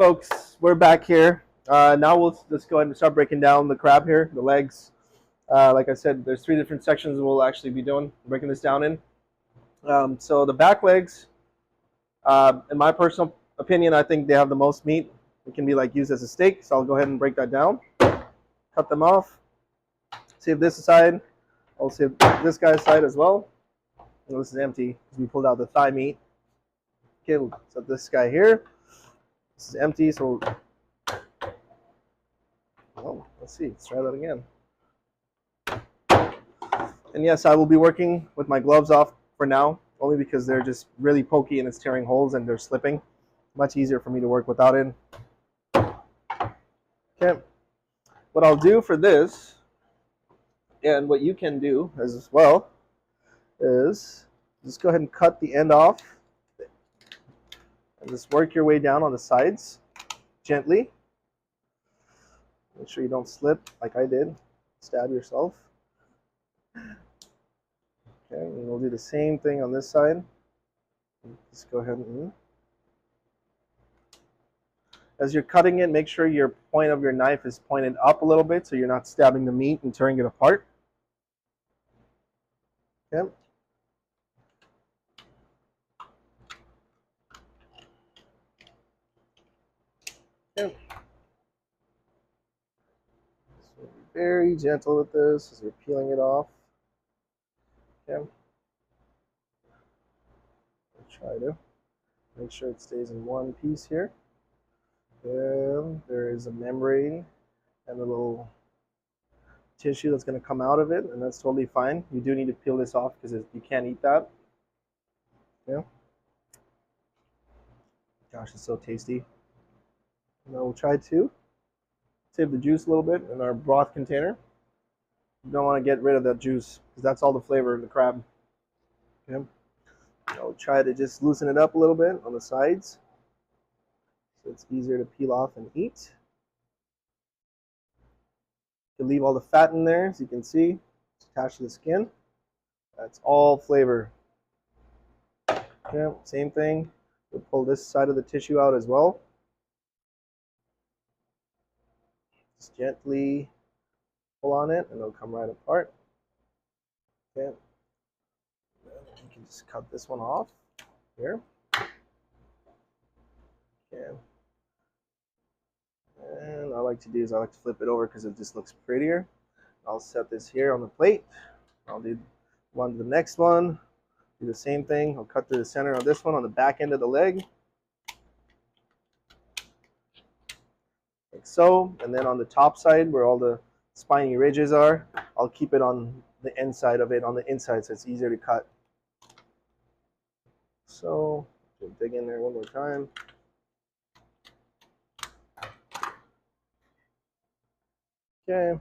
Folks, we're back here. Now we'll just go ahead and start breaking down the crab here, the legs. Like I said, there's three different sections we'll actually be doing, breaking this down in. So the back legs, in my personal opinion, I think they have the most meat. It can be like used as a steak, so I'll go ahead and break that down. Cut them off. Save this aside. I'll save this guy's side as well. This is empty because we pulled out the thigh meat. Okay, we'll set this guy here. This is empty, so let's see. Let's try that again. And yes, I will be working with my gloves off for now, only because they're just really pokey and it's tearing holes and they're slipping. Much easier for me to work without it. Okay. What I'll do for this, and what you can do as well, is just go ahead and cut the end off and just work your way down on the sides gently. Make sure you don't slip like I did. Stab yourself. Okay, and we'll do the same thing on this side. Just go ahead and... As you're cutting it, make sure your point of your knife is pointed up a little bit so you're not stabbing the meat and tearing it apart. Okay. Okay. So be very gentle with this as you're peeling it off. Okay. Try to make sure it stays in one piece here. Then there is a membrane and a little tissue that's going to come out of it, and that's totally fine. You do need to peel this off because you can't eat that. Yeah. Gosh, it's so tasty. Now we'll try to save the juice a little bit in our broth container. You don't want to get rid of that juice because that's all the flavor in the crab. Okay. I'll try to just loosen it up a little bit on the sides so it's easier to peel off and eat. You leave all the fat in there, as you can see. It's attached to the skin. That's all flavor. Okay, same thing. We'll pull this side of the tissue out as well. Just gently pull on it, and it'll come right apart. Okay. You can just cut this one off here. Okay. And I like to do is I like to flip it over because it just looks prettier. I'll set this here on the plate. I'll do one to the next one. Do the same thing. I'll cut through the center of this one on the back end of the leg. Like so. And then on the top side where all the spiny ridges are, I'll keep it on the inside of it, on the inside, so it's easier to cut. So, dig in there one more time. Okay.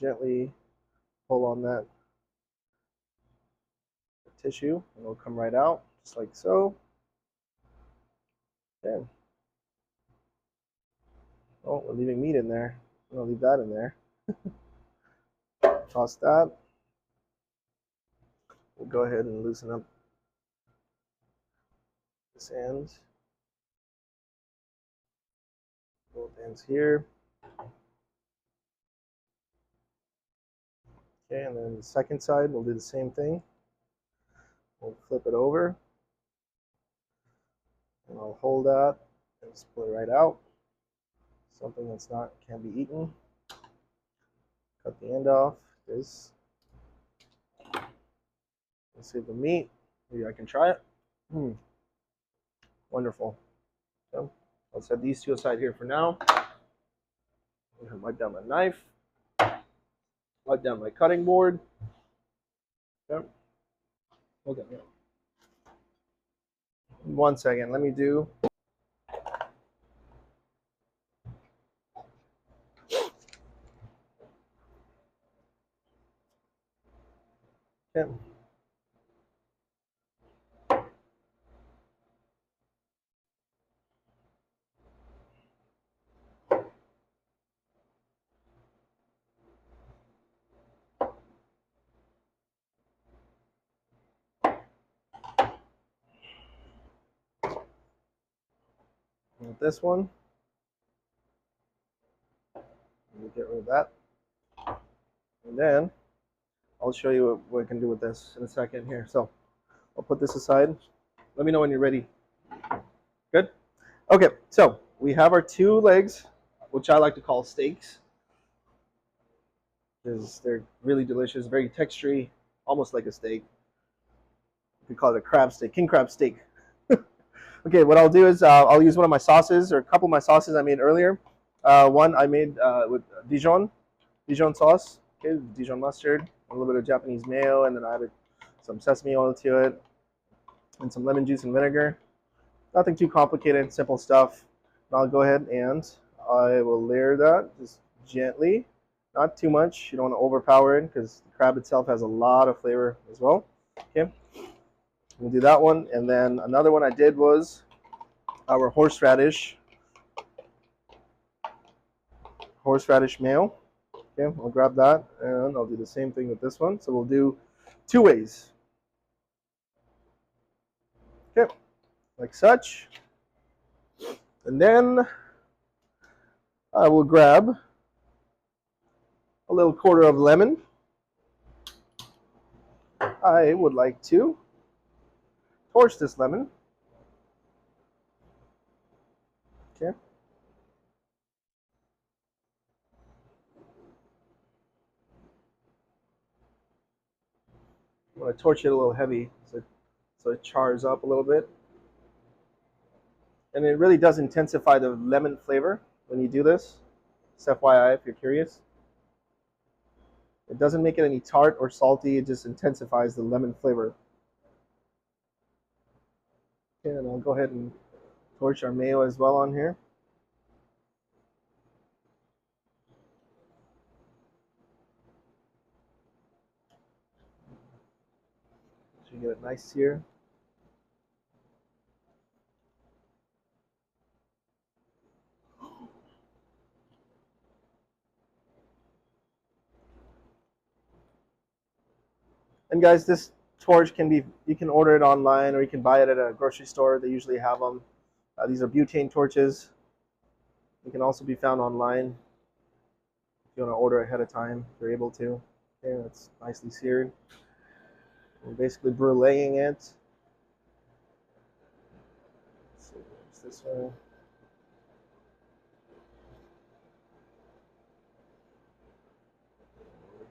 Gently pull on that tissue and it'll come right out, just like so. Okay. Oh, we're leaving meat in there. I'm gonna leave that in there. Toss that. We'll go ahead and loosen up this end. Both ends here. Okay, and then the second side, we'll do the same thing. We'll flip it over. And I'll hold that and just pull it right out. Something that's not, can't be eaten. Cut the end off. This. Let's save the meat. Maybe I can try it. Wonderful. So I'll set these two aside here for now. Wipe down my knife. Wipe down my cutting board. Okay. Okay. 1 second. Let me do. Okay. With this one, we'll get rid of that. And then I'll show you what I can do with this in a second here. So I'll put this aside. Let me know when you're ready. Good? Okay, so we have our two legs, which I like to call steaks, because they're really delicious, very textury, almost like a steak. We call it a crab steak, king crab steak. Okay, what I'll do is I'll use one of my sauces, or a couple of my sauces I made earlier. One I made with Dijon sauce, okay, Dijon mustard, a little bit of Japanese mayo, and then I added some sesame oil to it, and some lemon juice and vinegar. Nothing too complicated, simple stuff. And I'll go ahead and I will layer that just gently, not too much. You don't want to overpower it because the crab itself has a lot of flavor as well. Okay, we'll do that one, and then another one I did was our horseradish mayo. Okay, I'll grab that and I'll do the same thing with this one. So we'll do two ways. Okay, like such. And then I will grab a little quarter of lemon. I would like to torch this lemon. Okay. I'm going to torch it a little heavy so it chars up a little bit. And it really does intensify the lemon flavor when you do this. Just FYI, if you're curious. It doesn't make it any tart or salty, it just intensifies the lemon flavor. Okay, and I'll go ahead and torch our mayo as well on here. So you get it nice here. And guys, this torch you can order it online or you can buy it at a grocery store. They usually have them. These are butane torches. They can also be found online if you want to order ahead of time, if you're able to. Okay, that's nicely seared. We're basically bruleeing it. Let's see, what's this one?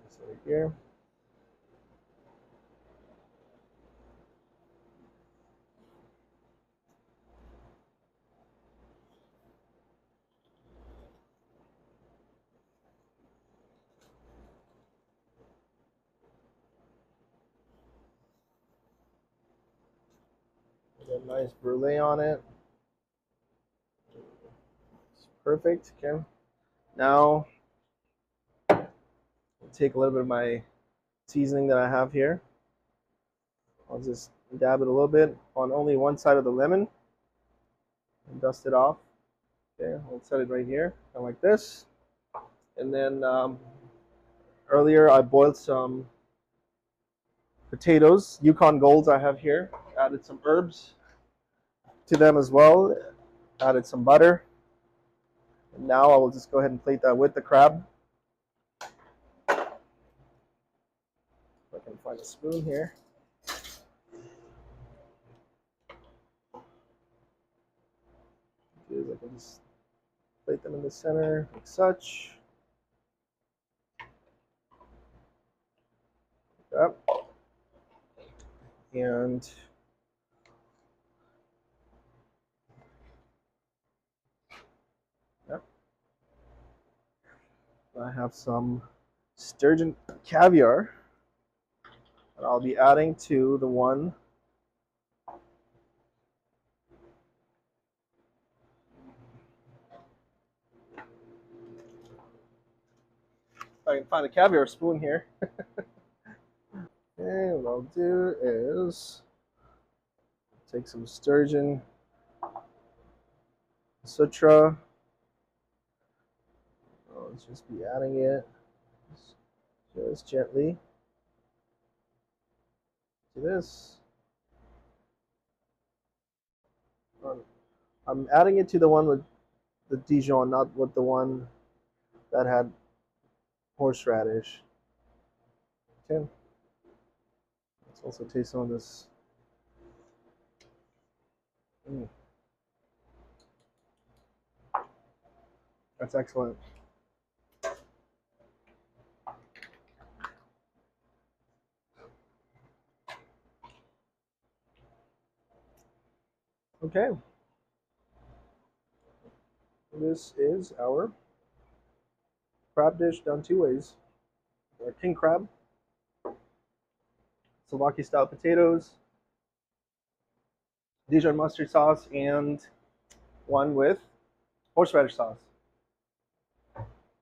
This right here. Get a nice brulee on it. It's perfect. Okay. Now, I'll take a little bit of my seasoning that I have here. I'll just dab it a little bit on only one side of the lemon and dust it off. Okay, I'll set it right here, kind of like this. And then earlier I boiled some potatoes, Yukon Golds I have here. Added some herbs to them as well. Added some butter. And now I will just go ahead and plate that with the crab. If I can find a spoon here. I can just plate them in the center like such. Like that. And yeah, I have some Sturgeon Caviar that I'll be adding to the one. I can find a caviar spoon here. Okay, what I'll do is take some sturgeon sutra. I'll just be adding it just gently to this. I'm adding it to the one with the Dijon, not with the one that had horseradish. Okay, let's also taste some of this. Mm, that's excellent. Okay, this is our crab dish done two ways. Our king crab, Slovakia style potatoes, Dijon mustard sauce, and one with horseradish sauce.